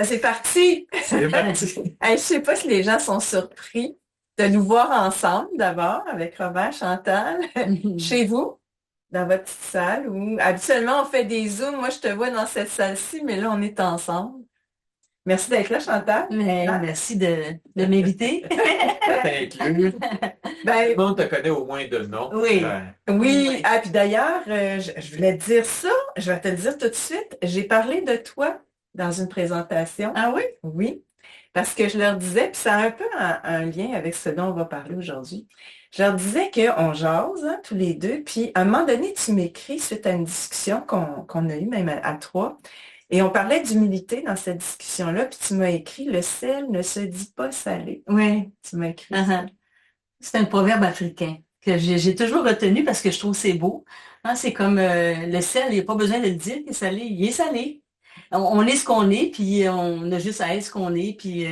Ah, c'est parti! C'est parti. Hey, je sais pas si les gens sont surpris de nous voir ensemble d'abord avec Robert, Chantal, chez vous, dans votre petite salle où habituellement on fait des zooms. Moi, je te vois dans cette salle-ci, mais là, on est ensemble. Merci d'être là, Chantal. Mais Ah, merci de m'inviter. T'inclus. Tout le ben monde te connaît au moins de nom. Oui. oui. Oui. Ah, puis d'ailleurs, je voulais te dire ça. Je vais te le dire tout de suite. J'ai parlé de toi dans une présentation. Ah oui? Oui. Parce que je leur disais, puis ça a un peu un lien avec ce dont on va parler aujourd'hui. Je leur disais qu'on jase, hein, tous les deux, puis à un moment donné, tu m'écris suite à une discussion qu'on a eue même à trois, et on parlait d'humilité dans cette discussion-là, puis tu m'as écrit, le sel ne se dit pas salé. Oui. Tu m'as écrit ça. Uh-huh. C'est un proverbe africain que j'ai toujours retenu parce que je trouve c'est beau. Hein, c'est comme le sel, il n'y a pas besoin de le dire qu'il est salé. Il est salé. On est ce qu'on est, puis on a juste à être ce qu'on est, puis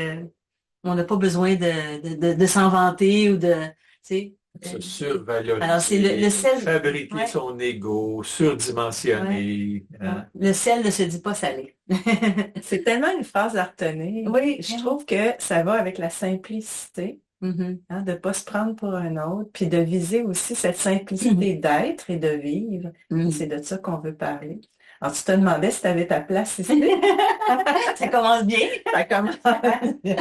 on n'a pas besoin de s'en vanter ou de, tu sais. Se Alors, c'est le survaloriser, sel. fabriquer Ouais, son ego, ouais. surdimensionner. Hein. Le sel ne se dit pas salé. C'est tellement une phrase à retenir. Oui, Je trouve que ça va avec la simplicité, mhm. hein, de ne pas se prendre pour un autre, puis de viser aussi cette simplicité d'être et de vivre. C'est Mhm. de ça qu'on veut parler. Alors, tu te demandais si tu avais ta place ici. Ça commence bien. Ça commence bien.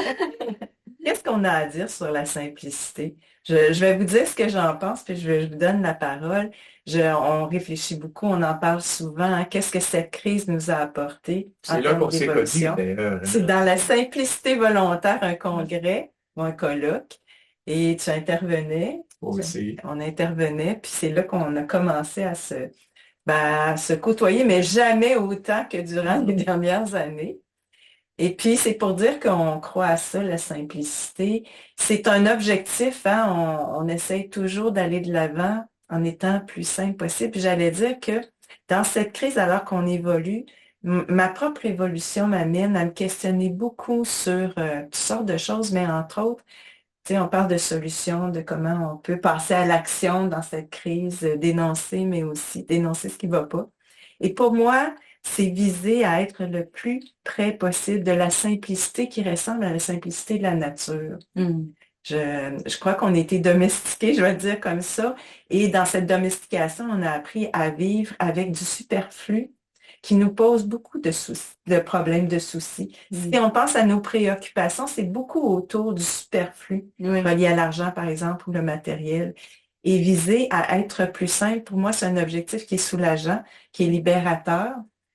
Qu'est-ce qu'on a à dire sur la simplicité? Je vais vous dire ce que j'en pense, puis je vous donne la parole. On réfléchit beaucoup, on en parle souvent, hein. Qu'est-ce que cette crise nous a apporté en C'est là termes qu'on s'est connus, d'évolution? d'ailleurs. C'est Hein. dans la simplicité volontaire, un congrès ou un colloque, et tu intervenais, Aussi. on intervenait, puis c'est là qu'on a commencé à se côtoyer, mais jamais autant que durant les dernières années. Et puis, c'est pour dire qu'on croit à ça, la simplicité. C'est un objectif, hein? On essaye toujours d'aller de l'avant en étant plus simple possible. Puis j'allais dire que dans cette crise, alors qu'on évolue, ma propre évolution m'amène à me questionner beaucoup sur toutes sortes de choses, mais entre autres, tu sais, on parle de solutions, de comment on peut passer à l'action dans cette crise, dénoncer, mais aussi dénoncer ce qui ne va pas. Et pour moi, c'est viser à être le plus près possible de la simplicité qui ressemble à la simplicité de la nature. Mhm. Je crois qu'on a été domestiqués, je vais le dire comme ça, et dans cette domestication, on a appris à vivre avec du superflu qui nous pose beaucoup de soucis, de problèmes, de soucis. Si Mhm. on pense à nos préoccupations, c'est beaucoup autour du superflu, Oui. relié à l'argent, par exemple, ou le matériel. Et viser à être plus simple, pour moi, c'est un objectif qui est soulageant, qui est libérateur.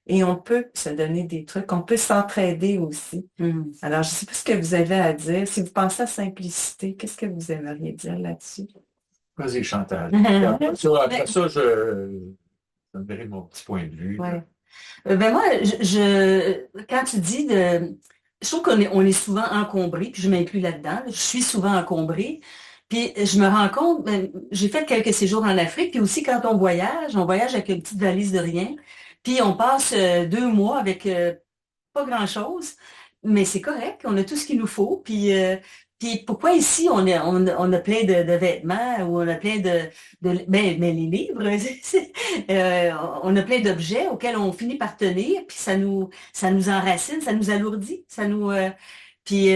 Et on peut se donner des trucs, on peut s'entraider aussi. Mhm. Alors, je ne sais pas ce que vous avez à dire. Si vous pensez à simplicité, qu'est-ce que vous aimeriez dire là-dessus? Vas-y, Chantal. Après ça, je donnerai mon petit point de vue. Ouais. Ben moi, quand tu dis de, je trouve on est souvent encombré, puis je m'inclus là-dedans. Je suis souvent encombrée. Puis je me rends compte, ben, j'ai fait quelques séjours en Afrique, puis aussi quand on voyage avec une petite valise de rien, puis on passe 2 mois avec pas grand-chose, mais c'est correct, on a tout ce qu'il nous faut. Puis pourquoi ici on a plein de vêtements ou on a plein ben, mais les livres, euh, on a plein d'objets auxquels on finit par tenir, puis ça nous enracine, ça nous alourdit, puis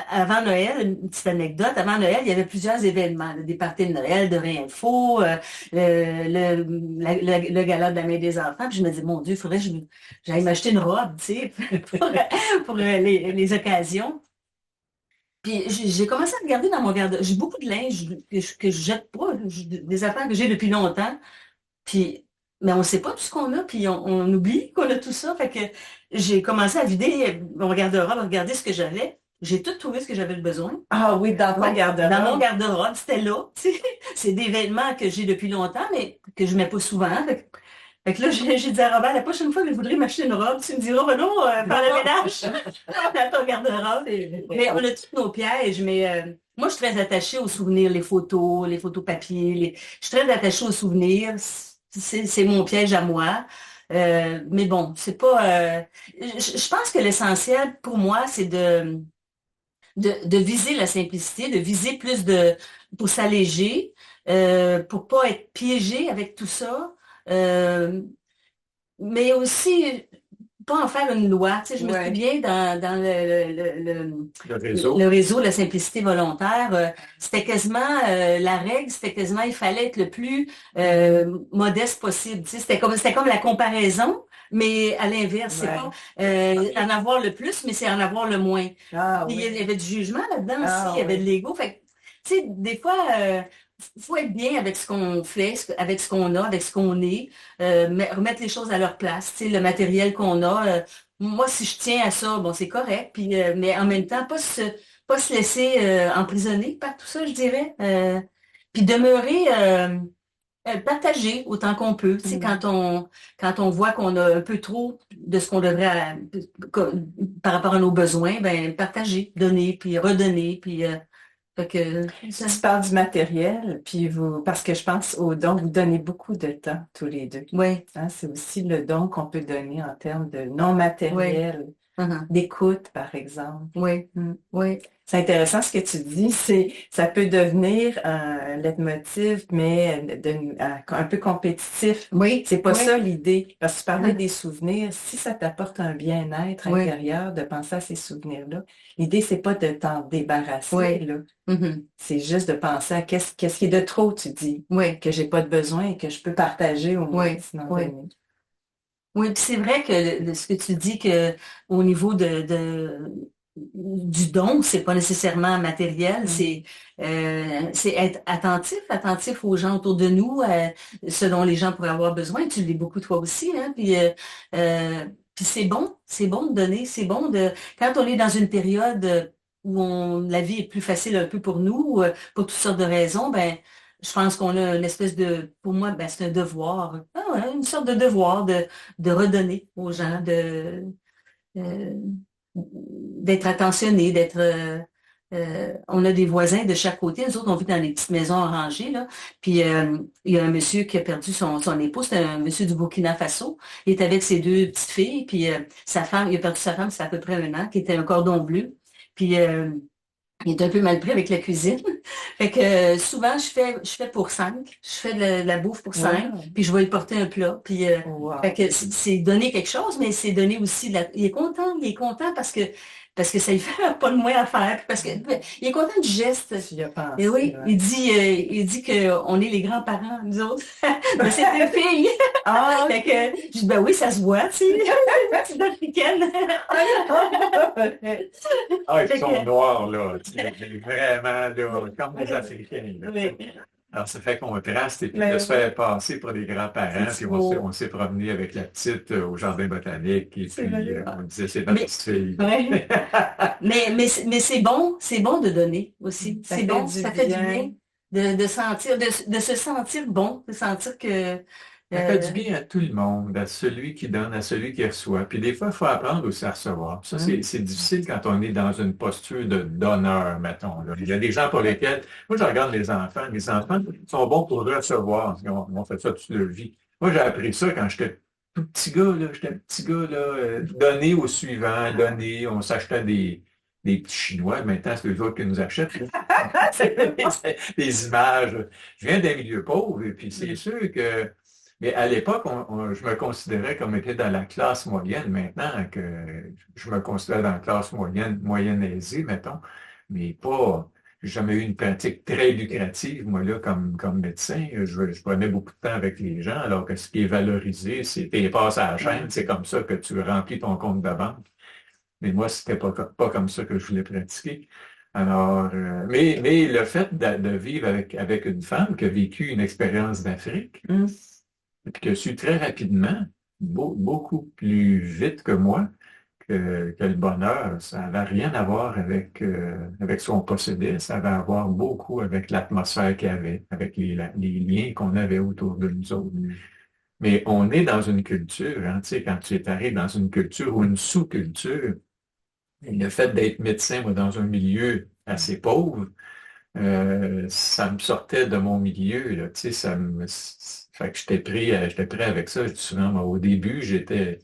avant Noël, une petite anecdote, avant Noël, il y avait plusieurs événements, des parties de Noël, de réinfo, le gala de la main des enfants. Puis je me dis, mon Dieu, il faudrait que j'aille m'acheter une robe, tu sais, pour les occasions. Puis j'ai commencé à regarder dans mon garde. J'ai beaucoup de linge que je jette pas, des affaires que j'ai depuis longtemps. Puis, mais on ne sait pas tout ce qu'on a, puis on oublie qu'on a tout ça. Fait que j'ai commencé à vider mon garde-robe, à regarder ce que j'avais. J'ai tout trouvé ce que j'avais besoin. Ah oui, dans ton Ouais, dans mon garde-robe. garde-robe, c'était là. Tu sais. C'est des vêtements que j'ai depuis longtemps, mais que je mets pas souvent. Fait que là, j'ai dit à Robert, la prochaine fois que je voudrais m'acheter une robe, tu me diras, Renaud, faire le ménage dans ton garde-robe. Mais on a tous nos pièges, mais moi, je suis très attachée aux souvenirs, les photos papier. Je suis très attachée aux souvenirs. C'est mon piège à moi. Mais bon, c'est pas. Je pense que l'essentiel pour moi, c'est de viser la simplicité, de viser plus pour s'alléger, pour pas être piégé avec tout ça. Euh, mais aussi pas en faire une loi. Tu sais, je me Ouais. souviens dans Le réseau. le réseau de la simplicité volontaire, c'était quasiment la règle, c'était quasiment il fallait être le plus modeste possible. Tu sais, c'était comme la comparaison, mais à l'inverse, c'est Ouais. pas en avoir le plus, mais c'est en avoir le moins. Ah Puis, il oui. y avait du jugement là-dedans aussi, Ah il y avait de oui. l'ego. Fait que, tu sais, des fois, faut être bien avec ce qu'on fait, avec ce qu'on a, avec ce qu'on est, remettre les choses à leur place. Tu sais, le matériel qu'on a. Moi, si je tiens à ça, bon, c'est correct. Puis, mais en même temps, pas se laisser emprisonner par tout ça, je dirais. Puis demeurer partager autant qu'on peut. Tu sais, Mm. quand on voit qu'on a un peu trop de ce qu'on devrait par rapport à nos besoins, ben partager, donner, puis redonner, puis fait que ça. Tu parles du matériel, puis parce que je pense au don, vous donnez beaucoup de temps tous les deux. Ouais, Hein, c'est aussi le don qu'on peut donner en termes de non ouais, matériel, d'écoute, par exemple. ouais, Mm. ouais, C'est intéressant ce que tu dis, ça peut devenir un leitmotiv, mais un peu compétitif. oui, C'est pas oui, ça l'idée. Parce que tu parlais des souvenirs, si ça t'apporte un bien-être oui, intérieur de penser à ces souvenirs-là, l'idée, c'est pas de t'en débarrasser, oui, là. C'est juste de penser à qu'est-ce qui est de trop, tu dis, oui, que j'ai pas de besoin et que je peux partager au moins, oui, sinon oui. donner. Oui, puis c'est vrai que ce que tu dis que au niveau du don, c'est pas nécessairement matériel, Mm. c'est être attentif aux gens autour de nous, ce dont les gens pourraient avoir besoin. Tu l'es beaucoup toi aussi, hein. Puis c'est bon de donner, c'est bon de quand on est dans une période où la vie est plus facile un peu pour nous, pour toutes sortes de raisons, ben je pense qu'on a une espèce de, pour moi, ben, c'est un devoir, une sorte de devoir de redonner aux gens, euh, d'être attentionné, on a des voisins de chaque côté. Nous autres, on vit dans des petites maisons arrangées, là. Puis, il y a un monsieur qui a perdu son épouse, c'est un monsieur du Burkina Faso. Il est avec ses deux petites filles, puis sa femme, il a perdu sa femme, c'est à peu près un an, qui était un cordon bleu. Puis, il est un peu mal pris avec la cuisine. Fait que souvent, je fais pour 5. Je fais de la bouffe pour 5, Wow. puis je vais lui porter un plat. Puis, Wow. fait que c'est donner quelque chose, mais c'est donner aussi il est content parce que ça lui fait pas de moins à faire. Puis parce que il est content du geste. Tu y as pensé, Et oui, ouais. il dit qu'on est les grands-parents, nous autres. Mais c'est une fille. Ah, Fait que je dis, ben oui, ça se voit, tu sais. C'est une africaine. Ah, ils Fait sont que- noirs, là. Tu sais, vraiment, là, comme des Africains, là. Oui. Alors, ça fait contraste, et puis Mais de se faire passer pour des grands-parents, c'est puis beau. on s'est promené avec la petite au jardin botanique, et C'est puis vrai. on disait, c'est notre Mais, petite fille. ouais. Mais c'est bon de donner aussi. Ça C'est fait bon, du ça fait du bien. bien de sentir, de se sentir bon, de sentir que Ça fait du euh, bien à tout le monde, à celui qui donne, à celui qui reçoit. Puis des fois, il faut apprendre aussi à recevoir. Puis ça, c'est difficile quand on est dans une posture de donneur, mettons, là. Il y a des gens pour lesquels, moi, je regarde les enfants sont bons pour recevoir. Ils ont fait ça toute leur vie. Moi, j'ai appris ça quand j'étais tout petit gars, là. J'étais un petit gars, là, donner au suivant, donner. On s'achetait des petits Chinois. Maintenant, c'est eux autres qui nous achètent, là. C'est des images. Je viens d'un milieu pauvre, et puis c'est sûr que mais à l'époque, je me considérais comme étant dans la classe moyenne. Maintenant que je me considère dans la classe moyenne aisée, mettons, mais pas, j'ai jamais eu une pratique très lucrative, moi, là, comme médecin. Je prenais beaucoup de temps avec les gens, alors que ce qui est valorisé, c'est tes passes à la chaîne, c'est comme ça que tu remplis ton compte de banque. Mais moi, c'était pas comme ça que je voulais pratiquer. Alors, mais le fait de vivre avec une femme qui a vécu une expérience d'Afrique, Mm. et puis que je suis très rapidement, beaucoup plus vite que moi, que le bonheur, ça n'avait rien à voir avec ce qu'on possédait, ça avait à voir beaucoup avec l'atmosphère qu'il y avait, avec les liens qu'on avait autour de nous autres. Mais on est dans une culture, hein, tu sais, quand tu es arrivé dans une culture ou une sous-culture, le fait d'être médecin, moi, dans un milieu assez pauvre, ça me sortait de mon milieu, là, tu sais, fait que j'étais prêt avec ça. Je dis souvent, moi, au début, j'étais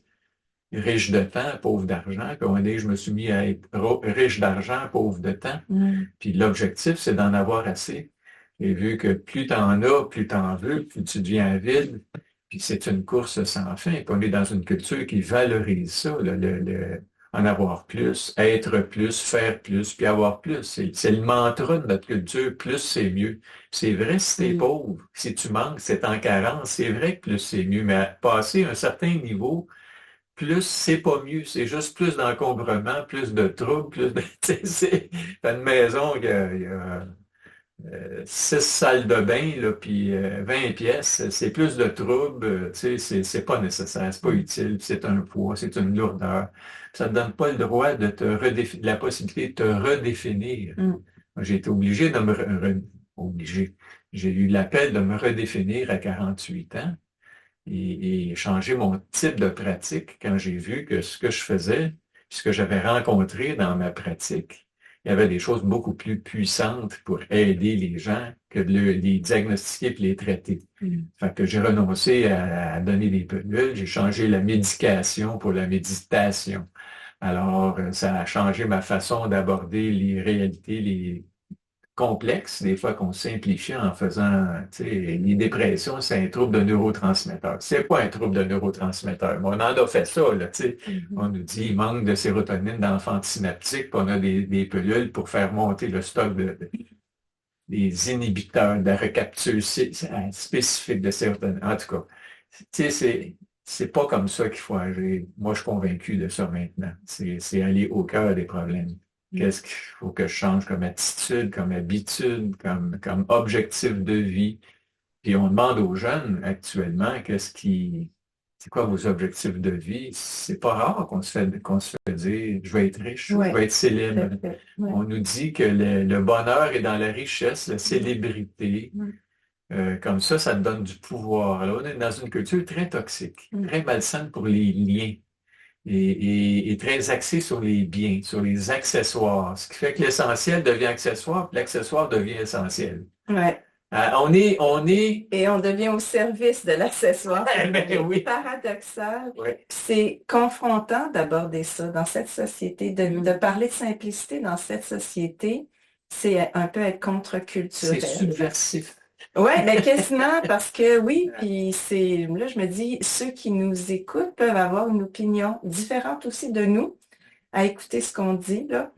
riche de temps, pauvre d'argent. Puis un moment donné, je me suis mis à être riche d'argent, pauvre de temps. Mm. Puis l'objectif, c'est d'en avoir assez. Et vu que plus t'en as, plus t'en veux, plus tu deviens avide. Puis c'est une course sans fin. Puis on est dans une culture qui valorise ça, en avoir plus, être plus, faire plus, puis avoir plus. C'est le mantra de notre culture, plus c'est mieux. C'est vrai si t'es pauvre, si tu manques, c'est en carence, c'est vrai que plus c'est mieux, mais à passer un certain niveau, plus c'est pas mieux, c'est juste plus d'encombrement, plus de troubles, plus de... T'as une maison qui a 6 salles de bain, là, puis 20 pièces, c'est plus de troubles, c'est pas nécessaire, c'est pas utile, c'est un poids, c'est une lourdeur. Ça te donne pas le droit de la possibilité de te redéfinir. J'ai été obligé de obligé. J'ai eu l'appel de me redéfinir à 48 ans et changer mon type de pratique quand j'ai vu que ce que je faisais, ce que j'avais rencontré dans ma pratique, il y avait des choses beaucoup plus puissantes pour aider les gens que de les diagnostiquer et les traiter. Fait que j'ai renoncé à donner des pilules, j'ai changé la médication pour la méditation. Alors, ça a changé ma façon d'aborder les réalités, les complexes, des fois qu'on simplifie en faisant, tu sais, les dépressions, c'est un trouble de neurotransmetteurs. C'est pas un trouble de neurotransmetteurs, mais on en a fait ça, là, tu sais. On nous dit, il manque de sérotonine dans l'enfant synaptique, puis on a des pilules pour faire monter le stock des inhibiteurs de la recapture spécifique de sérotonine. En tout cas, tu sais, c'est pas comme ça qu'il faut agir. Moi, je suis convaincu de ça maintenant. C'est aller au cœur des problèmes. Qu'est-ce qu'il faut que je change comme attitude, comme habitude, comme objectif de vie? Puis on demande aux jeunes actuellement c'est quoi vos objectifs de vie? C'est pas rare qu'on se fait dire, je vais être riche, je vais être célèbre. On nous dit que le bonheur est dans la richesse, la célébrité. Comme ça te donne du pouvoir. Là, on est dans une culture très toxique, très malsaine pour les liens. Et très axé sur les biens, sur les accessoires, ce qui fait que l'essentiel devient accessoire, puis l'accessoire devient essentiel. Ouais. On est... Et on devient au service de l'accessoire. Oui. Paradoxal. Oui. C'est confrontant d'aborder ça dans cette société, de parler de simplicité dans cette société, c'est un peu être contre-culturel. C'est subversif. Oui, mais quasiment, parce que oui, puis là, je me dis, ceux qui nous écoutent peuvent avoir une opinion différente aussi de nous, à écouter ce qu'on dit, là.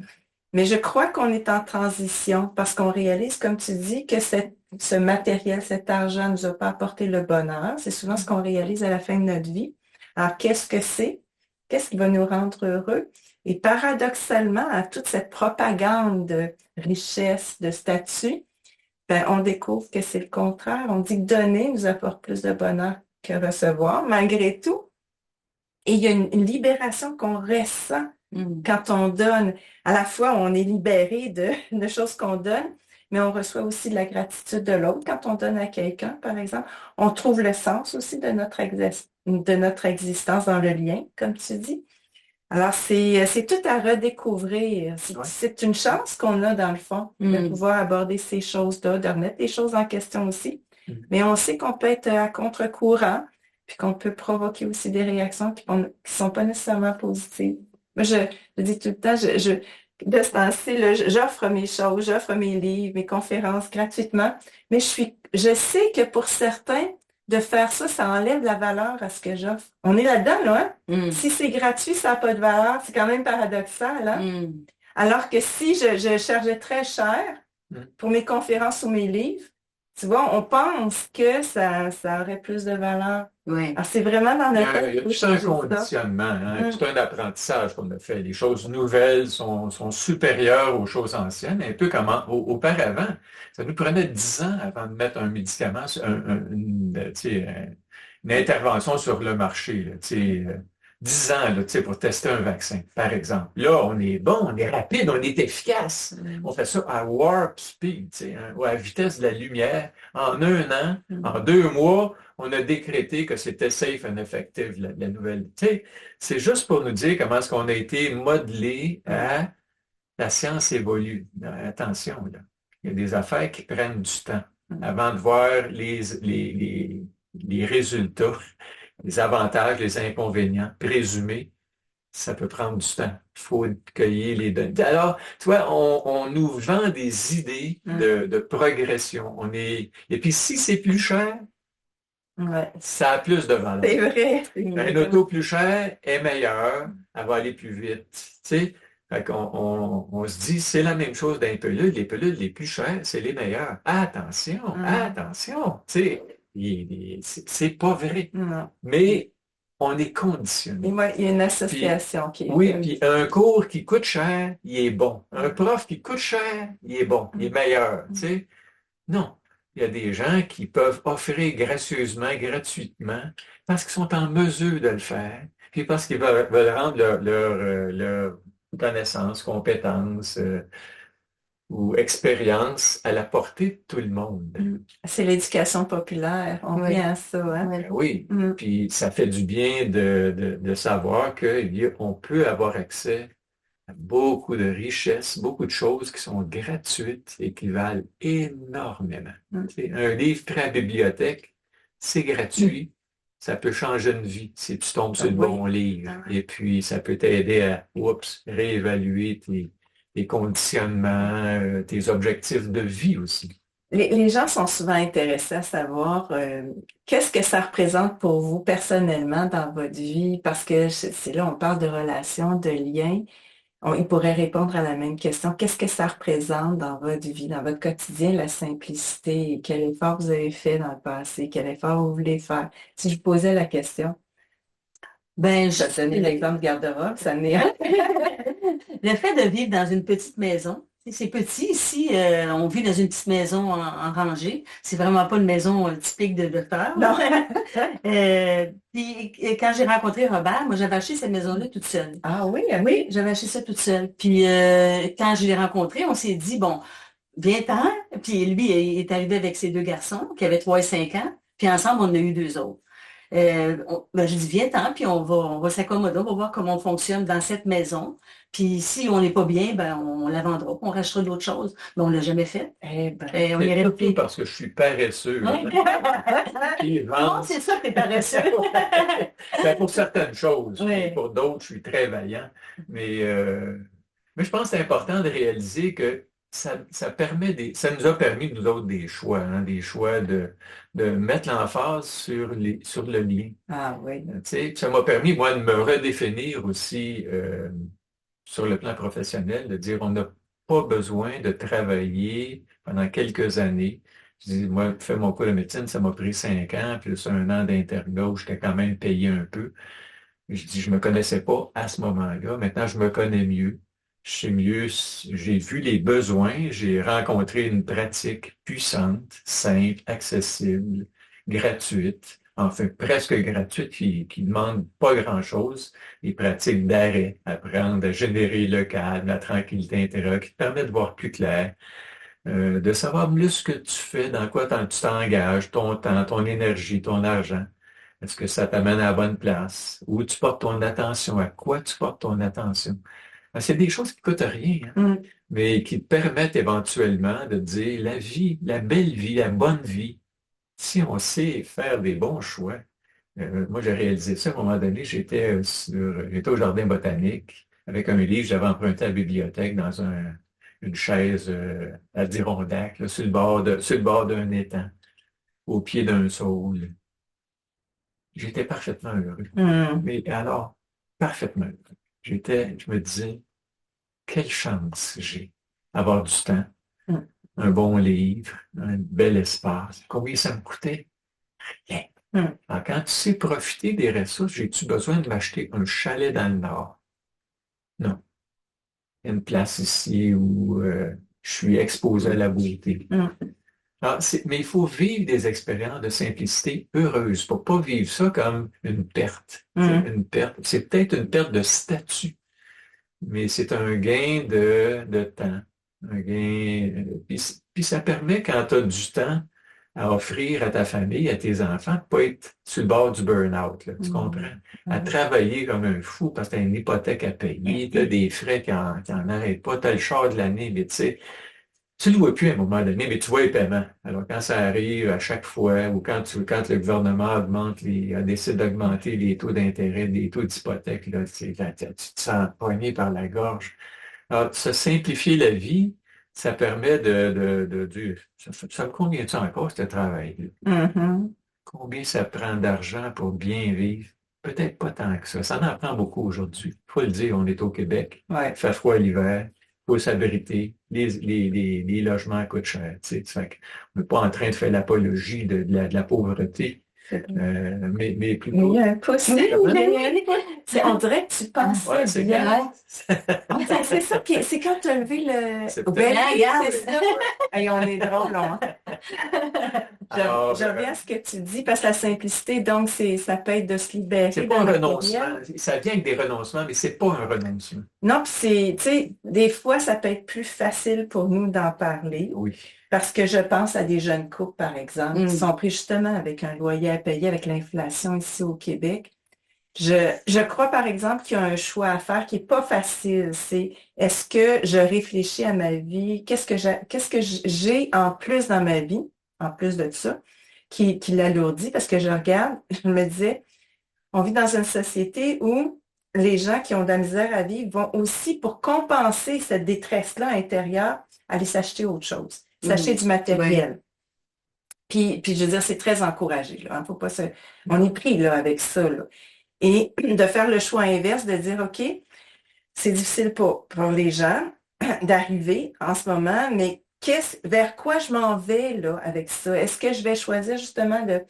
Mais je crois qu'on est en transition, parce qu'on réalise, comme tu dis, que ce matériel, cet argent nous a pas apporté le bonheur. C'est souvent ce qu'on réalise à la fin de notre vie. Alors, qu'est-ce que c'est? Qu'est-ce qui va nous rendre heureux? Et paradoxalement, à toute cette propagande de richesse, de statut, on découvre que c'est le contraire. On dit que donner nous apporte plus de bonheur que recevoir, malgré tout. Et il y a une libération qu'on ressent quand on donne. À la fois, on est libéré de choses qu'on donne, mais on reçoit aussi de la gratitude de l'autre. Quand on donne à quelqu'un, par exemple, on trouve le sens aussi de notre existence dans le lien, comme tu dis. Alors, c'est tout à redécouvrir. C'est une chance qu'on a, dans le fond, de pouvoir aborder ces choses-là, de remettre les choses en question aussi. Mais on sait qu'on peut être à contre-courant, puis qu'on peut provoquer aussi des réactions qui sont pas nécessairement positives. Moi, je dis tout le temps, de ce temps-ci, là, j'offre mes choses, j'offre mes livres, mes conférences gratuitement, mais je sais que pour certains, de faire ça, ça enlève la valeur à ce que j'offre. On est là-dedans, là, hein? Si c'est gratuit, ça n'a pas de valeur, c'est quand même paradoxal, hein? Alors que si je chargeais très cher pour mes conférences ou mes livres, tu vois, on pense que ça aurait plus de valeur. Oui. Alors, c'est vraiment dans notre tête. Il y a tout un conditionnement, hein, tout un apprentissage qu'on a fait. Les choses nouvelles sont supérieures aux choses anciennes, un peu comme auparavant. Ça nous prenait 10 ans avant de mettre un médicament, une intervention sur le marché. Là, 10 ans là, pour tester un vaccin, par exemple. Là, on est bon, on est rapide, on est efficace. On fait ça à warp speed, ou à vitesse de la lumière. En 1 an, en 2 mois, on a décrété que c'était safe and effective, la nouvelle. C'est juste pour nous dire comment est-ce qu'on a été modelé à la science évolue. Attention, là. Il y a des affaires qui prennent du temps avant de voir les résultats. Les avantages, les inconvénients présumés, ça peut prendre du temps. Il faut cueillir les données. Alors, tu vois, on nous vend des idées de progression. Et puis, si c'est plus cher, Ouais. Ça a plus de valeur. C'est vrai. Un auto plus cher est meilleur, elle va aller plus vite. Tu sais, fait on se dit, c'est la même chose d'un pelule. Les pelules les plus chères, c'est les meilleures. Attention, attention. Tu sais, c'est pas vrai. Non. Mais on est Et conditionné. moi, il y a une Puis, association qui est oui, faite. puis un cours qui coûte cher, il est bon. Un prof qui coûte cher, il est bon, il est meilleur. Tu sais. Non. Il y a des gens qui peuvent offrir gracieusement, gratuitement, parce qu'ils sont en mesure de le faire, puis parce qu'ils veulent rendre leur connaissance, compétence ou expérience à la portée de tout le monde. C'est l'éducation populaire. On Oui. vient à ça, hein? Ouais. Oui, Mm. puis ça fait du bien de savoir qu'on peut avoir accès à beaucoup de richesses, beaucoup de choses qui sont gratuites et qui valent énormément. Tu sais, un livre pris à la bibliothèque, c'est gratuit. Ça peut changer une vie si tu tombes sur le Oui. bon livre. Et puis, ça peut t'aider à, réévaluer tes conditionnements, tes objectifs de vie aussi. Les gens sont souvent intéressés à savoir qu'est-ce que ça représente pour vous personnellement dans votre vie, parce que c'est là, on parle de relations, de liens. Ils pourraient répondre à la même question. Qu'est-ce que ça représente dans votre vie, dans votre quotidien, la simplicité? Et quel effort vous avez fait dans le passé? Quel effort vous voulez faire? Si je vous posais la question, Ben, je vais donner l'exemple de garde-robe, ça n'est le fait de vivre dans une petite maison, c'est petit ici, on vit dans une petite maison en rangée. C'est vraiment pas une maison typique de docteur. Non. Puis quand j'ai rencontré Robert, moi j'avais acheté cette maison-là toute seule. Ah oui, Oui, j'avais acheté ça toute seule. Puis quand je l'ai rencontré, on s'est dit, bon, viens-t'en. Puis lui, il est arrivé avec ses deux garçons qui avaient 3 et 5 ans. Puis ensemble, on en a eu 2 autres. Ben, j'ai dit, viens-t'en, puis on va s'accommoder, on va voir comment on fonctionne dans cette maison. Puis si on n'est pas bien, ben, on la vendra, puis on rachètera d'autres choses. Mais on ne l'a jamais fait. eh ben, Et on C'est irait surtout parce que je suis paresseux. Puis Non, vendre, c'est ça, t'es paresseux. ben, pour certaines choses, Oui. puis pour d'autres, je suis très vaillant. Mais je pense que c'est important de réaliser que ça ça nous a permis, nous autres, des choix, hein, des choix de mettre l'emphase sur le lien. Ah oui. Tu sais, ça m'a permis, moi, de me redéfinir aussi sur le plan professionnel, de dire on n'a pas besoin de travailler pendant quelques années. Je dis, moi, faire mon cours de médecine, ça m'a pris 5 ans, plus 1 an d'internat où j'étais quand même payé un peu. Je dis, je me connaissais pas à ce moment-là. Maintenant, je me connais mieux. Je sais mieux, j'ai vu les besoins, j'ai rencontré une pratique puissante, simple, accessible, gratuite, enfin presque gratuite, qui demande pas grand-chose. Les pratiques d'arrêt, apprendre à générer le calme, la tranquillité intérieure, qui te permet de voir plus clair, de savoir mieux ce que tu fais, dans quoi tu t'engages, ton temps, ton énergie, ton argent. Est-ce que ça t'amène à la bonne place? Où tu portes ton attention? À quoi tu portes ton attention? Ben, c'est des choses qui coûtent rien, hein, mais qui te permettent éventuellement de dire la vie, la belle vie, la bonne vie, si on sait faire des bons choix. Moi, j'ai réalisé ça à un moment donné, j'étais au jardin botanique avec un livre, j'avais emprunté à la bibliothèque dans une chaise adirondack, là, sur le bord d'un étang, au pied d'un saule. J'étais parfaitement heureux. Mais alors, parfaitement heureux. Je me disais, quelle chance j'ai d'avoir du temps, un bon livre, un bel espace. Combien ça me coûtait? Rien. Alors, quand tu sais profiter des ressources, j'ai-tu besoin de m'acheter un chalet dans le Nord? Non. Il y a une place ici où je suis exposé à la beauté. Alors, mais il faut vivre des expériences de simplicité heureuses pour pas vivre ça comme une perte. Une perte. C'est peut-être une perte de statut, mais c'est un gain de temps. Un gain. Puis ça permet, quand tu as du temps à offrir à ta famille, à tes enfants, de pas être sur le bord du burn-out, là, tu comprends? À travailler comme un fou parce que tu as une hypothèque à payer, tu as des frais qui en arrêtent pas, tu as le char de l'année, mais tu sais, tu ne le vois plus à un moment donné, mais tu vois les paiements. Alors, quand ça arrive à chaque fois, ou quand le gouvernement décide d'augmenter les taux d'intérêt, les taux d'hypothèque, là, tu te sens pogné par la gorge. Alors, se simplifier la vie, ça permet de dire, ça me convient-tu encore, ce travail-là? Combien ça prend d'argent pour bien vivre? Peut-être pas tant que ça. Ça en prend beaucoup aujourd'hui. Il faut le dire, on est au Québec. Ouais. Il fait froid l'hiver. Il faut s'abriter. Les logements coûtent cher. Tu sais. Fait on n'est pas en train de faire l'apologie de la pauvreté. Mais plutôt. Il y a un pouce. Oui, On dirait que tu penses Ouais, c'est bien. C'est ça. Puis c'est quand tu as levé C'est le... peut-être- regarde, c'est ça. Hey, on est drôle, hein? Alors, Je reviens à ce que tu dis, parce que la simplicité, donc, ça peut être de se libérer. c'est pas un d'un renoncement. matériel. Ça vient avec des renoncements, mais c'est pas un renoncement. Non, puis tu sais, des fois, ça peut être plus facile pour nous d'en parler. Oui. Parce que je pense à des jeunes couples, par exemple, Mm. qui sont pris justement avec un loyer à payer avec l'inflation ici au Québec. Je crois, par exemple, qu'il y a un choix à faire qui est pas facile. C'est est-ce que je réfléchis à ma vie? Qu'est-ce que j'ai en plus dans ma vie, en plus de ça, qui l'alourdit? Parce que je regarde, je me disais, on vit dans une société où les gens qui ont de la misère à vivre vont aussi, pour compenser cette détresse-là intérieure, aller s'acheter autre chose, s'acheter du matériel. Puis, je veux dire, c'est très encouragé, là, hein, faut pas on est pris là, avec ça, là. Et de faire le choix inverse, de dire, OK, c'est difficile pour les gens d'arriver en ce moment, mais vers quoi je m'en vais là, avec ça? Est-ce que je vais choisir justement de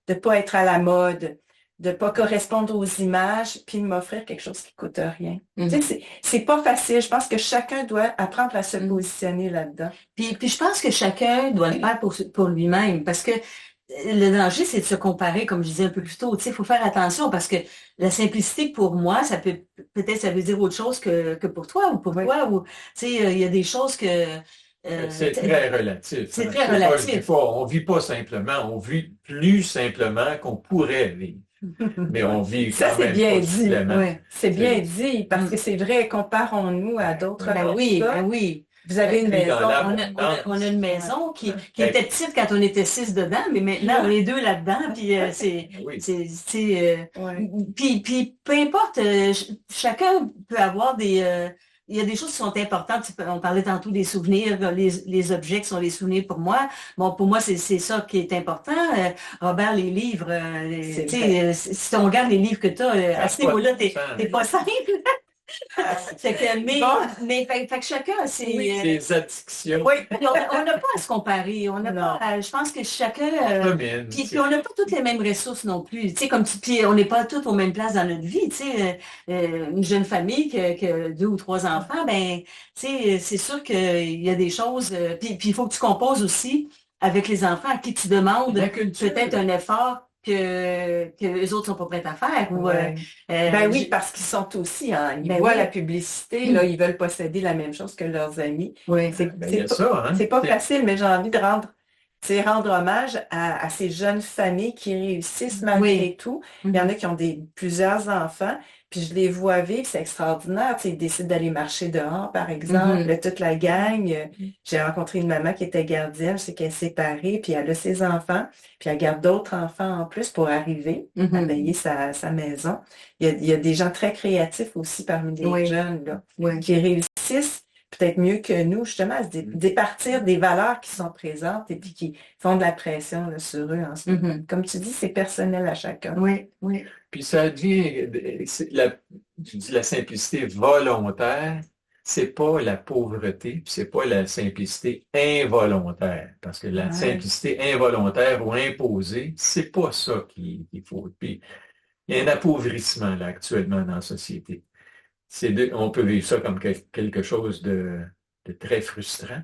ne pas être à la mode, de ne pas correspondre aux images, puis de m'offrir quelque chose qui ne coûte rien? Tu sais, c'est pas facile. Je pense que chacun doit apprendre à se positionner là-dedans. Puis je pense que chacun doit le faire pour lui-même, parce que le danger, c'est de se comparer, comme je disais un peu plus tôt. Tu sais, il faut faire attention parce que la simplicité, pour moi, peut-être ça veut dire autre chose que pour toi ou pour toi. Ou, tu sais, il y a des choses que... c'est très relatif. C'est hein. très relatif. On vit pas simplement, on vit plus simplement qu'on pourrait vivre. Mais on vit Ça, quand c'est même bien pas dit. simplement. Ouais. C'est bien dit, parce que c'est vrai, comparons-nous à d'autres. Ben oui, ben oui. Vous avez une Puis maison. On a une maison qui était petite quand on était 6 dedans, mais maintenant on est 2 là-dedans, puis Oui. puis peu importe, chacun peut avoir il y a des choses qui sont importantes. On parlait tantôt des souvenirs, les objets qui sont les souvenirs pour moi. Bon, pour moi, c'est ça qui est important. Robert, les livres, si on regarde les livres que tu as, à ce niveau-là, t'es pas simple. Fait que, mais fait que chacun, c'est... Des addictions. Oui, on n'a pas à se comparer. On n'a pas je pense que chacun... puis on n'a pas toutes les mêmes ressources non plus. Tu sais, puis on n'est pas toutes aux mêmes places dans notre vie. Tu sais, une jeune famille qui a 2 ou 3 enfants, ben, tu sais, c'est sûr qu'il y a des choses... puis il faut que tu composes aussi avec les enfants à qui tu demandes peut-être un effort que les autres sont pas prêts à faire. Ben oui, parce qu'ils sont aussi, hein, ils voient la publicité, là, ils veulent posséder la même chose que leurs amis. Oui. C'est pas facile, mais j'ai envie de rendre hommage à ces jeunes familles qui réussissent malgré tout. Il y en a qui ont plusieurs enfants, puis je les vois vivre, c'est extraordinaire. Tu sais, ils décident d'aller marcher dehors, par exemple, toute la gang. J'ai rencontré une maman qui était gardienne, je sais qu'elle est séparée, puis elle a ses enfants, puis elle garde d'autres enfants en plus pour arriver à payer sa maison. Il y a des gens très créatifs aussi parmi les jeunes là, qui réussissent peut-être mieux que nous, justement, à se départir des valeurs qui sont présentes et puis qui font de la pression là, sur eux en ce moment. Comme tu dis, c'est personnel à chacun. Oui, oui. Puis ça devient, je dis la simplicité volontaire, c'est pas la pauvreté, puis c'est pas la simplicité involontaire. Parce que la simplicité involontaire ou imposée, c'est pas ça qu'il faut. Puis il y a un appauvrissement là actuellement dans la société. On peut vivre ça comme quelque chose de très frustrant.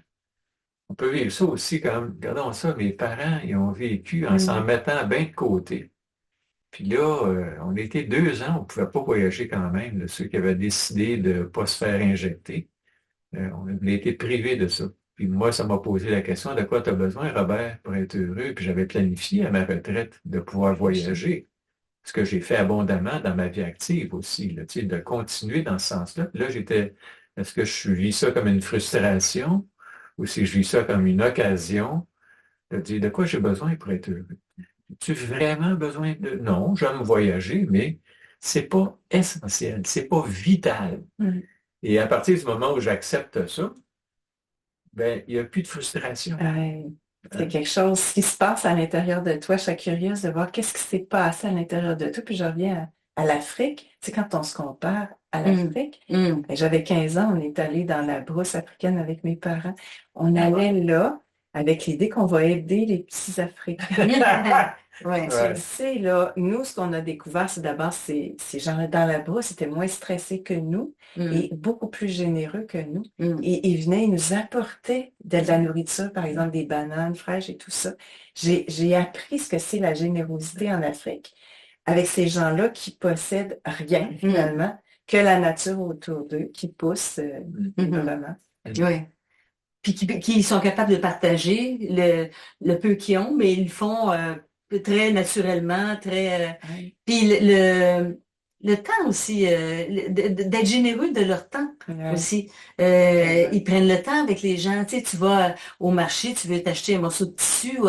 On peut vivre ça aussi comme, regardons ça, mes parents, ils ont vécu en s'en mettant bien de côté. Puis là, on était 2 ans, on ne pouvait pas voyager quand même, là, ceux qui avaient décidé de ne pas se faire injecter. On a été privés de ça. Puis moi, ça m'a posé la question, de quoi tu as besoin, Robert, pour être heureux? Puis j'avais planifié à ma retraite de pouvoir voyager. Ce que j'ai fait abondamment dans ma vie active aussi, là, de continuer dans ce sens-là. Là, est-ce que je vis ça comme une frustration ou si je vis ça comme une occasion de dire de quoi j'ai besoin pour être heureux? As-tu vraiment besoin de... Non, j'aime voyager, mais c'est pas essentiel, c'est pas vital. Et à partir du moment où j'accepte ça, ben, il n'y a plus de frustration. C'est quelque chose qui se passe à l'intérieur de toi. Je serais curieuse de voir qu'est-ce qui s'est passé à l'intérieur de toi. Puis je reviens à l'Afrique. C'est quand on se compare à l'Afrique. Ben, j'avais 15 ans, on est allé dans la brousse africaine avec mes parents. On allait là avec l'idée qu'on va aider les petits Africains. Ouais. Tu sais, là, nous, ce qu'on a découvert, c'est d'abord, ces gens-là dans la brousse étaient moins stressés que nous et beaucoup plus généreux que nous. Et ils venaient, ils nous apportaient de la nourriture, par exemple des bananes fraîches et tout ça. J'ai appris ce que c'est la générosité en Afrique avec ces gens-là qui possèdent rien, finalement, que la nature autour d'eux, qui pousse vraiment. Oui. Puis qui sont capables de partager le peu qu'ils ont, mais ils le font très naturellement, très... Puis le temps aussi, d'être généreux de leur temps aussi. Ils prennent le temps avec les gens. Tu sais, tu vas au marché, tu veux t'acheter un morceau de tissu.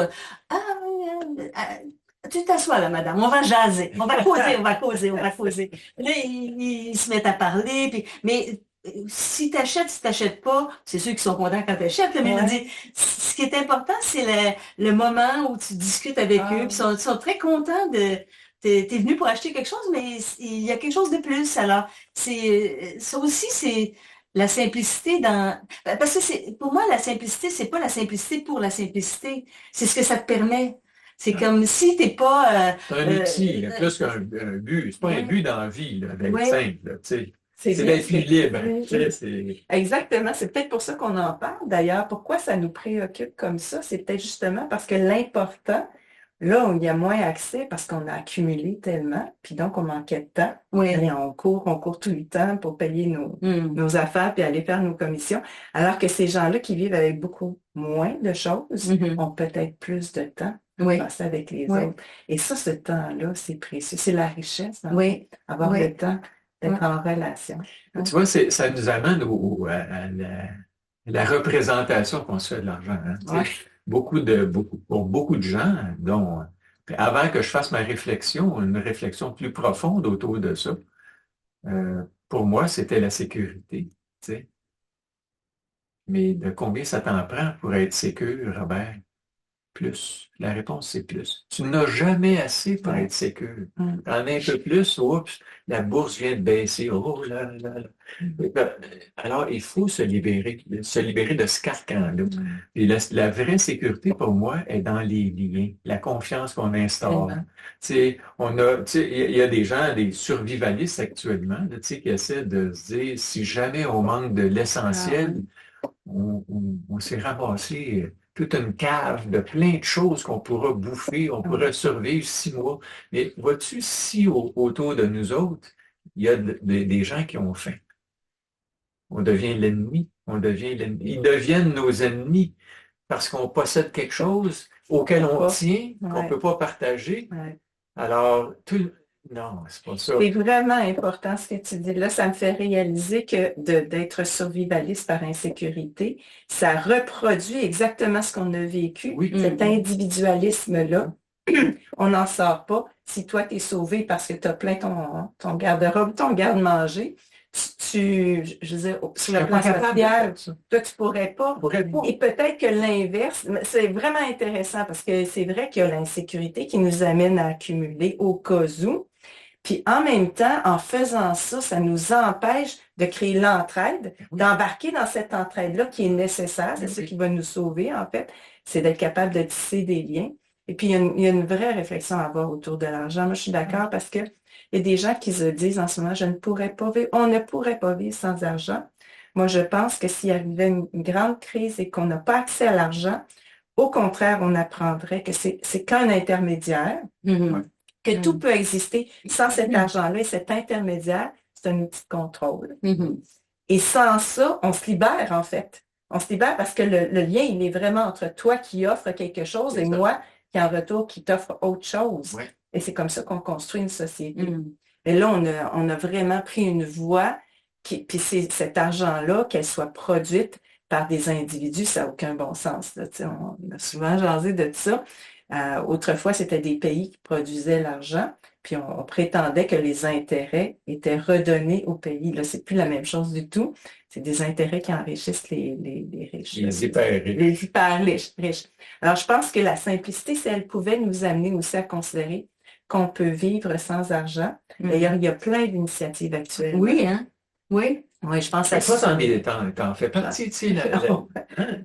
Tu t'assois là, madame, on va jaser, on va causer, on va causer, on va causer. Là, ils se mettent à parler, mais si t'achètes pas, c'est ceux qui sont contents quand t'achètes, mais on dit, ce qui est important, c'est le moment où tu discutes avec eux, puis ils sont très contents de... T'es venu pour acheter quelque chose, mais il y a quelque chose de plus. Alors, ça aussi, c'est la simplicité parce que pour moi, la simplicité, c'est pas la simplicité pour la simplicité. C'est ce que ça te permet. C'est comme si t'es pas... c'est un outil, plus qu'un but. C'est pas un but dans la vie, là, d'être simple, là, tu sais. C'est d'être libre. Exactement. C'est peut-être pour ça qu'on en parle, d'ailleurs. Pourquoi ça nous préoccupe comme ça? C'est peut-être justement parce que l'important, là où il y a moins accès, parce qu'on a accumulé tellement, puis donc on manquait de temps. Et on court tout le temps pour payer nos affaires puis aller faire nos commissions. Alors que ces gens-là qui vivent avec beaucoup moins de choses ont peut-être plus de temps. Passer avec les autres. Et ça, ce temps-là, c'est précieux. C'est la richesse, avoir le temps d'être en relation. Tu vois, ça nous amène à la représentation qu'on se fait de l'argent. Hein? Pour beaucoup de gens, dont avant que je fasse ma réflexion, une réflexion plus profonde autour de ça, pour moi, c'était la sécurité. Tu sais. Mais de combien ça t'en prend pour être sécure, Robert? Plus. La réponse, c'est plus. Tu n'as jamais assez pour être sécure. T'en as un peu plus, oups, la bourse vient de baisser. Oh là là là. Alors, il faut se libérer de ce carcan-là. Et la vraie sécurité, pour moi, est dans les liens, la confiance qu'on instaure. Il y a des gens, des survivalistes actuellement, là, qui essaient de se dire, si jamais on manque de l'essentiel, on s'est ramassé toute une cave de plein de choses qu'on pourra bouffer, on pourra survivre 6 mois. Mais vois-tu, si autour de nous autres, il y a des gens qui ont faim. On devient l'ennemi. Ils deviennent nos ennemis parce qu'on possède quelque chose auquel on tient, qu'on ne peut pas partager. Alors, non, c'est pas ça. C'est vraiment important ce que tu dis là. Ça me fait réaliser que d'être survivaliste par insécurité, ça reproduit exactement ce qu'on a vécu. Cet individualisme-là, on n'en sort pas. Si toi, tu es sauvé parce que tu as plein ton garde-robe, ton garde-manger, je veux dire, sur le plan social, toi, tu pourrais pas. Et peut-être que l'inverse, c'est vraiment intéressant parce que c'est vrai qu'il y a l'insécurité qui nous amène à accumuler au cas où. Puis en même temps, en faisant ça, ça nous empêche de créer l'entraide, d'embarquer dans cette entraide-là qui est nécessaire. C'est ce qui va nous sauver, en fait. C'est d'être capable de tisser des liens. Et puis, il y a une vraie réflexion à avoir autour de l'argent. Moi, je suis d'accord parce que il y a des gens qui se disent en ce moment, on ne pourrait pas vivre sans argent. Moi, je pense que s'il arrivait une grande crise et qu'on n'a pas accès à l'argent, au contraire, on apprendrait que c'est qu'un intermédiaire, que tout peut exister sans cet argent-là et cet intermédiaire, c'est un outil de contrôle. Et sans ça, on se libère, en fait. On se libère parce que le lien, il est vraiment entre toi qui offre quelque chose et moi qui, en retour, qui t'offre autre chose. Et c'est comme ça qu'on construit une société. Et là, on a vraiment pris une voie, puis c'est cet argent-là, qu'elle soit produite par des individus, ça n'a aucun bon sens. Là, on a souvent jasé de ça. Autrefois, c'était des pays qui produisaient l'argent. puis on prétendait que les intérêts étaient redonnés au pays. Là, c'est plus la même chose du tout. C'est des intérêts qui enrichissent les riches. Les hyper riches. Les hyper riches. Alors, je pense que la simplicité, si elle pouvait nous amener aussi à considérer qu'on peut vivre sans argent. D'ailleurs, il y a plein d'initiatives actuelles. Oui, hein? Oui. Oui, je pense à Ça, ça. t'en fais partie, tu sais,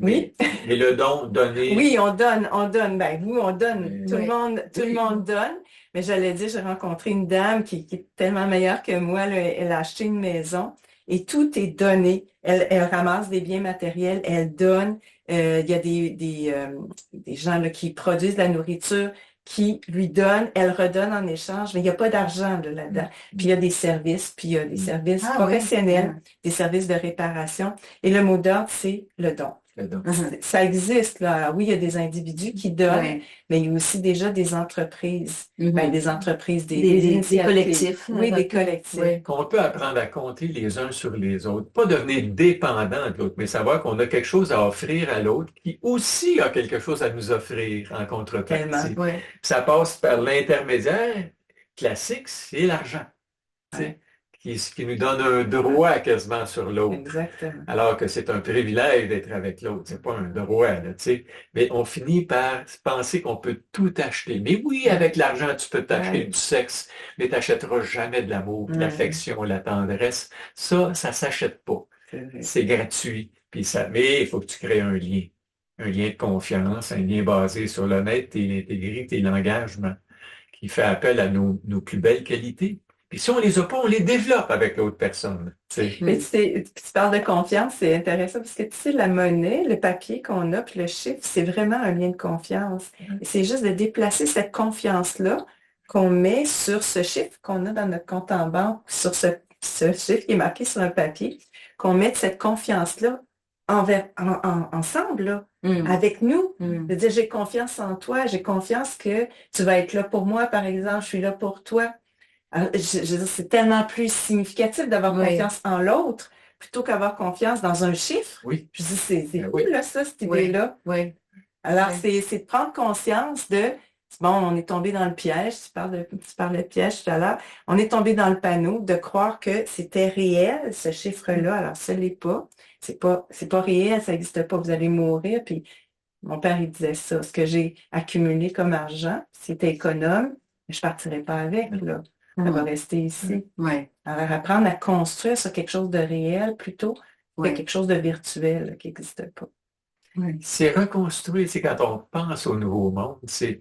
Oui. mais le don donné. Oui, on donne. Ben, nous, on donne. Tout Oui. le monde donne. Mais j'allais dire, j'ai rencontré une dame qui est tellement meilleure que moi. Là, elle a acheté une maison et tout est donné. Elle ramasse des biens matériels, elle donne. Il y a des gens là, qui produisent de la nourriture, qui lui donnent, elle redonne en échange, mais il n'y a pas d'argent là, là-dedans. Puis il y a des services, puis il y a des services professionnels, des services de réparation. Et le mot d'ordre, c'est le don. Le don. Ça existe, là. Oui, il y a des individus qui donnent, mais il y a aussi déjà des entreprises. Ben, des entreprises, des initiatives. collectifs. Oui, des collectifs. Oui. Qu'on peut apprendre à compter les uns sur les autres. Pas devenir dépendant de l'autre, mais savoir qu'on a quelque chose à offrir à l'autre qui aussi a quelque chose à nous offrir en contrepartie. Tellement. Oui. Ça passe par l'intermédiaire classique, c'est l'argent. Ouais. Qui nous donne un droit quasiment sur l'autre. Exactement. Alors que c'est un privilège d'être avec l'autre. C'est pas un droit, là, tu sais. Mais on finit par penser qu'on peut tout acheter. Mais oui, avec l'argent, tu peux t'acheter du sexe, mais tu n'achèteras jamais de l'amour, de l'affection, la tendresse. Ça s'achète pas. C'est gratuit. Mais il faut que tu crées un lien. Un lien de confiance, un lien basé sur l'honnêteté, l'intégrité, l'engagement, qui fait appel à nos plus belles qualités. Puis si on les a pas, on les développe avec l'autre personne. Mais tu parles de confiance, c'est intéressant parce que tu sais, la monnaie, le papier qu'on a, puis le chiffre, c'est vraiment un lien de confiance. Et c'est juste de déplacer cette confiance-là qu'on met sur ce chiffre qu'on a dans notre compte en banque, sur ce chiffre qui est marqué sur un papier, qu'on mette cette confiance-là ensemble, là, avec nous. De dire, j'ai confiance en toi, j'ai confiance que tu vas être là pour moi, par exemple, je suis là pour toi. Alors, je veux dire, c'est tellement plus significatif d'avoir confiance en l'autre plutôt qu'avoir confiance dans un chiffre. Oui. Je dis, c'est cool, là, ça, cette idée-là. Oui. Alors, c'est de prendre conscience de, bon, on est tombé dans le piège, tu parlais de piège tout à l'heure, on est tombé dans le panneau de croire que c'était réel, ce chiffre-là. Alors, ce n'est pas. C'est pas réel, ça n'existe pas, vous allez mourir. Puis, mon père, il disait ça, ce que j'ai accumulé comme argent, c'était économe, je ne partirais pas avec, là. Ça va rester ici. Oui. Alors, apprendre à construire sur quelque chose de réel plutôt que quelque chose de virtuel là, qui n'existe pas. Oui. C'est reconstruire, c'est quand on pense au nouveau monde, c'est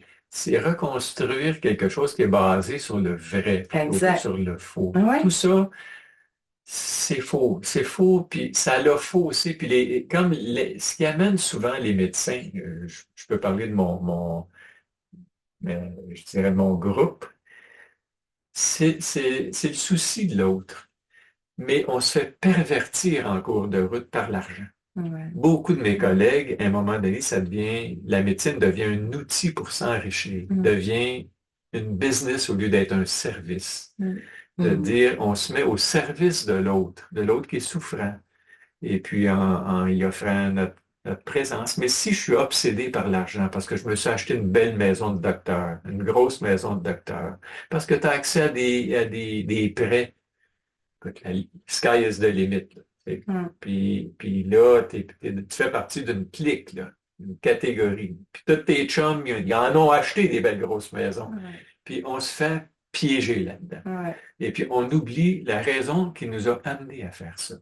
reconstruire quelque chose qui est basé sur le vrai plutôt que sur le faux. Tout ça, c'est faux. C'est faux, puis ça l'a faussé. Puis ce qui amène souvent les médecins, je peux parler de je dirais mon groupe, c'est le souci de l'autre. Mais on se fait pervertir en cours de route par l'argent. Beaucoup de mes collègues, à un moment donné, la médecine devient un outil pour s'enrichir, devient une business au lieu d'être un service. De dire, on se met au service de l'autre qui est souffrant, et puis en y offrant notre présence. Mais si je suis obsédé par l'argent, parce que je me suis acheté une belle maison de docteur, une grosse maison de docteur, parce que tu as accès à des prêts, sky is the limit. Là, puis là, tu fais partie d'une clique, là, une catégorie. Puis tous tes chums, ils en ont acheté des belles grosses maisons. Puis on se fait piéger là-dedans. Et puis on oublie la raison qui nous a amenés à faire ça.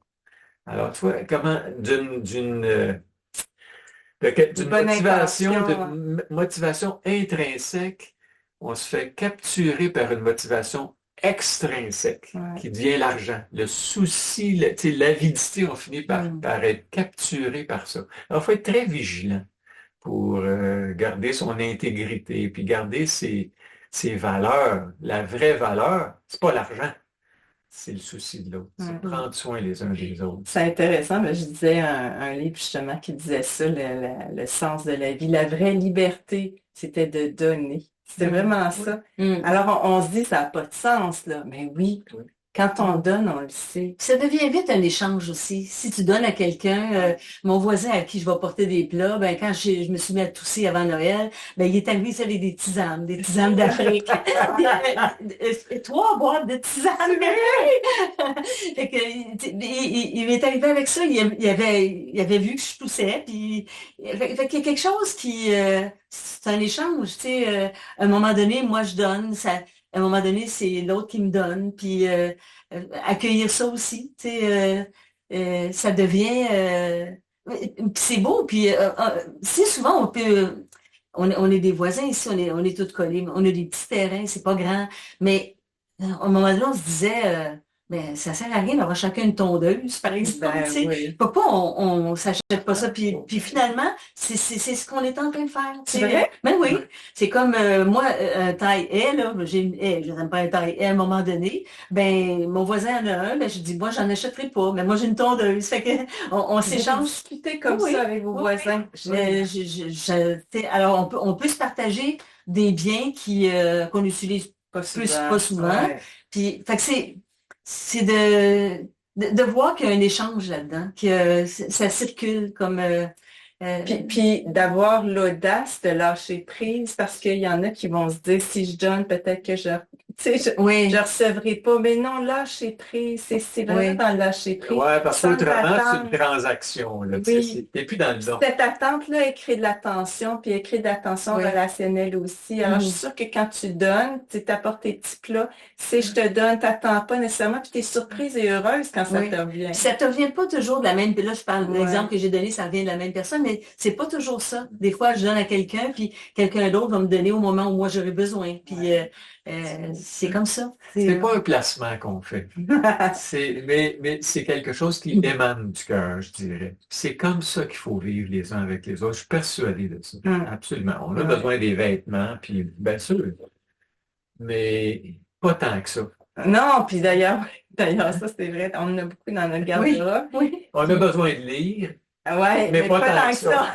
Alors, tu vois, comment d'une motivation intrinsèque, on se fait capturer par une motivation extrinsèque qui devient l'argent. Le souci, l'avidité, on finit par être capturé par ça. Alors, il faut être très vigilant pour garder son intégrité, puis garder ses valeurs. La vraie valeur, c'est pas l'argent. C'est le souci de l'autre. C'est prendre soin les uns des autres. C'est intéressant. Je disais un livre justement qui disait ça, le sens de la vie. La vraie liberté, c'était de donner. C'était vraiment ça. Alors, on se dit, ça n'a pas de sens, là. Mais oui, Quand on donne, on le sait. Ça devient vite un échange aussi. Si tu donnes à quelqu'un, mon voisin à qui je vais porter des plats, ben quand je me suis mis à tousser avant Noël, ben il est arrivé, ça, des tisanes d'Afrique. 3 boîtes de tisanes d'Afrique. Fait que, il m'est arrivé avec ça, il avait vu que je toussais, puis fait qu'il y a quelque chose qui, c'est un échange, tu sais, à un moment donné, moi je donne, à un moment donné, c'est l'autre qui me donne, puis accueillir ça aussi, tu sais, ça devient, puis c'est beau, puis si souvent on est des voisins ici, on est tous collés, on a des petits terrains, c'est pas grand, mais à un moment donné, on se disait, ben, ça sert à rien d'avoir chacun une tondeuse, par exemple, tu Ben sais. oui. Pourquoi on s'achète pas ça? Puis finalement, c'est ce qu'on est en train de faire. Tu C'est sais. vrai? Ben oui. C'est comme moi, un taille haie, là, j'ai une haie, je n'aime pas un taille haie à un moment donné. Ben, mon voisin en a un, ben, je dis, moi, j'en achèterai pas, mais moi, j'ai une tondeuse. Fait que on Vous s'échange. discutez comme Oui, ça avec vos oui, voisins. tu sais, alors, on peut se partager des biens qu'on utilise Pas pas souvent. souvent. Ouais. Puis, fait que c'est de voir qu'il y a un échange là-dedans, que ça circule comme Puis d'avoir l'audace de lâcher prise parce qu'il y en a qui vont se dire si je donne, peut-être que tu sais, je oui, recevrai pas. Mais non, lâcher prise, c'est vraiment oui, dans le lâcher prise. Ouais, parce que Sans autrement, c'est attendre. une transaction, là. Tu sais, Oui. t'es plus dans le don. Cette attente-là, elle crée de l'attention, puis elle crée de l'attention oui. relationnelle aussi. Alors, je suis sûre que quand tu donnes, tu t'apportes tes petits plats, c'est je te donne, t'attends pas nécessairement, puis tu es surprise et heureuse quand ça Oui. te revient. Puis ça te revient pas toujours de la même, puis là je parle de Ouais. l'exemple que j'ai donné, ça vient de la même personne, mais c'est pas toujours ça. Des fois, je donne à quelqu'un, puis quelqu'un d'autre va me donner au moment où moi j'aurai besoin. Puis c'est comme ça. C'est pas un placement qu'on fait. Mais c'est quelque chose qui émane du cœur, je dirais. C'est comme ça qu'il faut vivre les uns avec les autres. Je suis persuadé de ça. Absolument. On a Ouais. besoin des vêtements, puis bien sûr, mais pas tant que ça. Non, puis d'ailleurs, ça c'est vrai, on en a beaucoup dans notre garde-robe. Oui. On a besoin de lire, Ouais, mais pas tant tant que ça.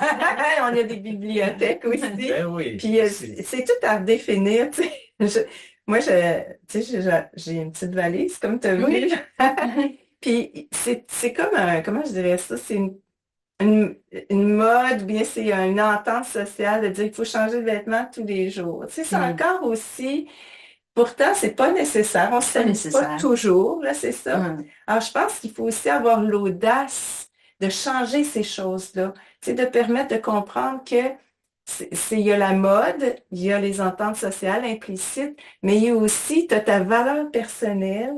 On a des bibliothèques aussi. Ben oui. Puis c'est tout à redéfinir, tu sais. Moi, tu sais, j'ai une petite valise, comme tu as vu. Oui. Puis c'est comme comment je dirais ça, c'est une mode, ou bien c'est une entente sociale de dire qu'il faut changer de vêtements tous les jours. Tu sais, c'est encore aussi, pourtant, c'est pas nécessaire. On ne s'habille pas nécessaire. toujours, là, c'est ça. Alors, je pense qu'il faut aussi avoir l'audace de changer ces choses-là. Tu sais, de permettre de comprendre que il y a la mode, il y a les ententes sociales implicites, mais il y a aussi, tu as ta valeur personnelle.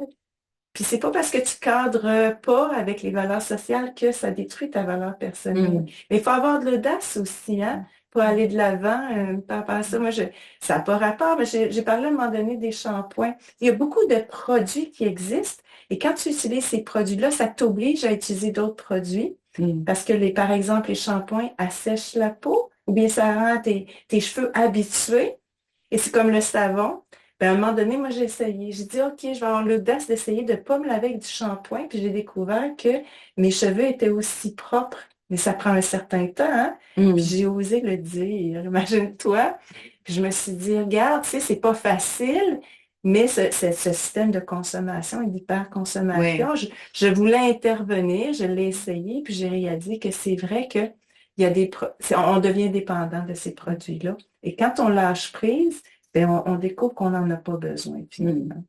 Puis c'est pas parce que tu cadres pas avec les valeurs sociales que ça détruit ta valeur personnelle. Mais il faut avoir de l'audace aussi, hein, pour aller de l'avant par rapport à ça. Moi, ça n'a pas rapport, mais j'ai parlé à un moment donné des shampoings. Il y a beaucoup de produits qui existent et quand tu utilises ces produits-là, ça t'oblige à utiliser d'autres produits parce que, par exemple, les shampoings assèchent la peau ou bien ça rend tes cheveux habitués. Et c'est comme le savon. Ben, à un moment donné, moi, j'ai essayé. J'ai dit, OK, je vais avoir l'audace d'essayer de ne pas me laver avec du shampoing. Puis j'ai découvert que mes cheveux étaient aussi propres. Mais ça prend un certain temps, hein? Puis j'ai osé le dire. Imagine-toi. Puis je me suis dit, regarde, tu sais, c'est pas facile, mais ce système de consommation et d'hyperconsommation, je voulais intervenir, je l'ai essayé, puis j'ai réalisé que c'est vrai que il y a on devient dépendant de ces produits-là. Et quand on lâche prise, ben on découvre qu'on n'en a pas besoin, finalement.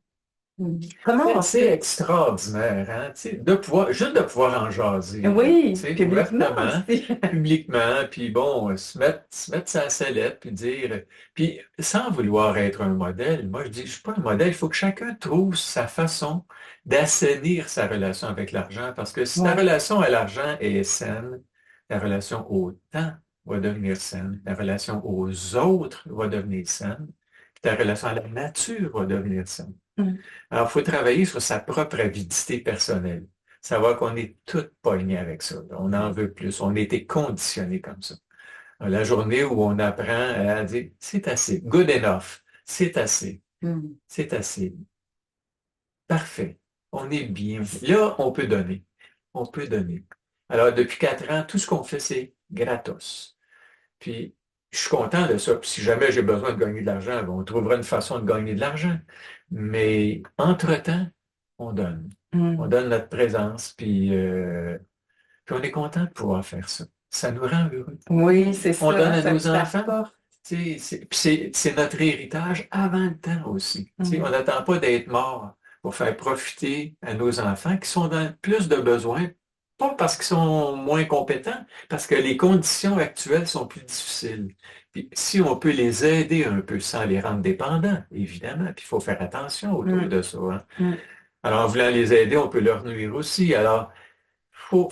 Comment c'est extraordinaire, hein? Tu sais, juste de pouvoir en jaser. Oui, tu sais, publiquement ouvertement, aussi. publiquement, puis bon, se mettre sa sellette, puis dire, puis sans vouloir être un modèle, moi je dis, je suis pas un modèle, il faut que chacun trouve sa façon d'assainir sa relation avec l'argent, parce que si ta relation à l'argent est saine, la relation au temps va devenir saine, la relation aux autres va devenir saine, puis ta relation à la nature va devenir saine. Alors, il faut travailler sur sa propre avidité personnelle. Savoir qu'on est toutes poignées avec ça. On en veut plus. On a été conditionnés comme ça. Alors, la journée où on apprend à dire, c'est assez. Good enough. C'est assez. C'est assez. Parfait. On est bien. Là, on peut donner. On peut donner. Alors, depuis 4 ans, tout ce qu'on fait, c'est gratos. Puis, je suis content de ça. Puis si jamais j'ai besoin de gagner de l'argent, on trouvera une façon de gagner de l'argent. Mais entre-temps, on donne. Mm. On donne notre présence, puis on est content de pouvoir faire ça. Ça nous rend heureux. Oui, c'est ça. On donne à Ça nos nous enfants. apporte. C'est notre héritage avant le temps aussi. On n'attend pas d'être mort pour faire profiter à nos enfants qui sont dans plus de besoins, pas parce qu'ils sont moins compétents, parce que les conditions actuelles sont plus difficiles. Puis, si on peut les aider un peu sans les rendre dépendants, évidemment, puis il faut faire attention autour de ça. Hein. Mm. Alors, en voulant les aider, on peut leur nuire aussi. Alors, faut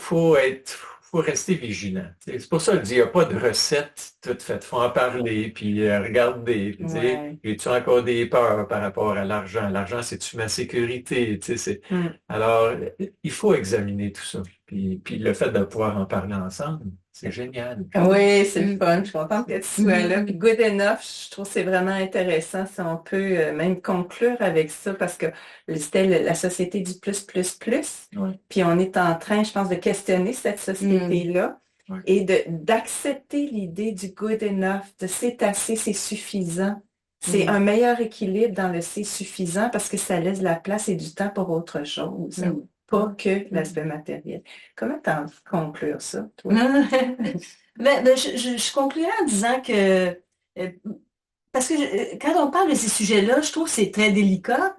rester vigilant. C'est pour ça que je dis, il n'y a pas de recette toute faite. Faut en parler, puis regarder. Puis Ouais. as-tu encore des peurs par rapport à l'argent? L'argent, c'est-tu ma sécurité? Mm. Alors, il faut examiner tout ça. Puis le fait de pouvoir en parler ensemble, c'est génial. Oui, c'est le fun. Je suis contente que tu sois là. Puis Good Enough, je trouve que c'est vraiment intéressant si on peut même conclure avec ça parce que c'était la société du plus, plus, plus. Ouais. Puis on est en train, je pense, de questionner cette société-là Ouais. et d'accepter l'idée du good enough, de c'est assez, c'est suffisant. C'est un meilleur équilibre dans le c'est suffisant parce que ça laisse de la place et du temps pour autre chose. Pas que l'aspect matériel. Comment t'en conclure ça, toi? Je conclurai en disant que, parce que quand on parle de ces sujets-là, je trouve que c'est très délicat,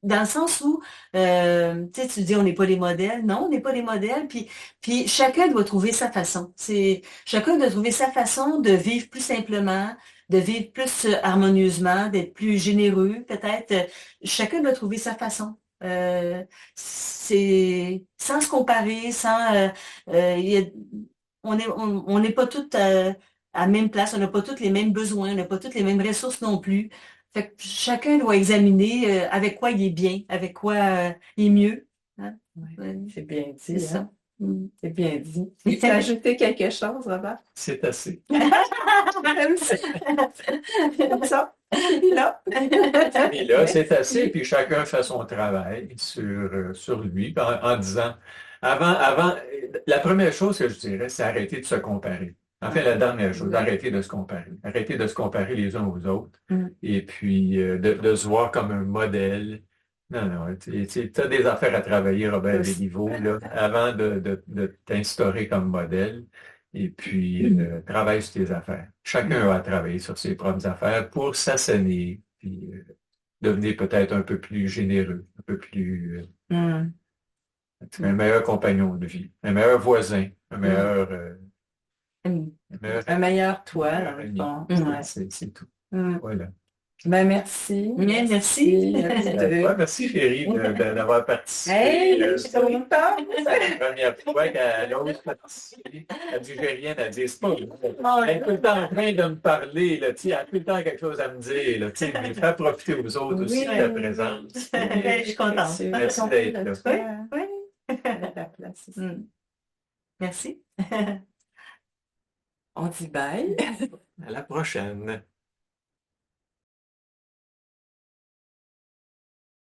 dans le sens où, tu dis on n'est pas des modèles. Non, on n'est pas des modèles, puis chacun doit trouver sa façon. Chacun doit trouver sa façon de vivre plus simplement, de vivre plus harmonieusement, d'être plus généreux, peut-être. Chacun doit trouver sa façon. C'est sans se comparer, on n'est pas toutes à la même place, on n'a pas tous les mêmes besoins, on n'a pas toutes les mêmes ressources non plus. Fait que chacun doit examiner avec quoi il est bien, avec quoi il est mieux. Hein? C'est bien dit, C'est ça. C'est bien dit. Tu veux ajouter quelque chose, Robert? C'est assez. Comme ça. Comme ça. Là. Et là, c'est assez, puis chacun fait son travail sur lui, en disant, la première chose que je dirais, c'est arrêter de se comparer. En fait, la dernière chose, arrêter de se comparer. Arrêter de se comparer les uns aux autres, et puis de se voir comme un modèle. Non, tu as des affaires à travailler, Robert Béliveau, là, avant de t'instaurer comme modèle. Et puis, travaille sur tes affaires. Chacun a à travailler sur ses propres affaires pour s'assainir, puis devenir peut-être un peu plus généreux, un peu plus... un meilleur compagnon de vie, un meilleur voisin, un meilleur... un meilleur toi, dans le fond. C'est tout. Voilà. Ben, merci. Bien, merci. Merci, chérie, d'avoir participé. Hey, je suis contente. C'est la première fois qu'elle ose participer. Elle dit, j'ai rien à dire. C'est pas elle est tout le temps en train de me parler. Là, elle a tout le temps quelque chose à me dire. Là, mais faire profiter aux autres aussi de ta présence. Je suis contente. Merci d'être là. Oui. La place. Merci. On dit bye. À la prochaine.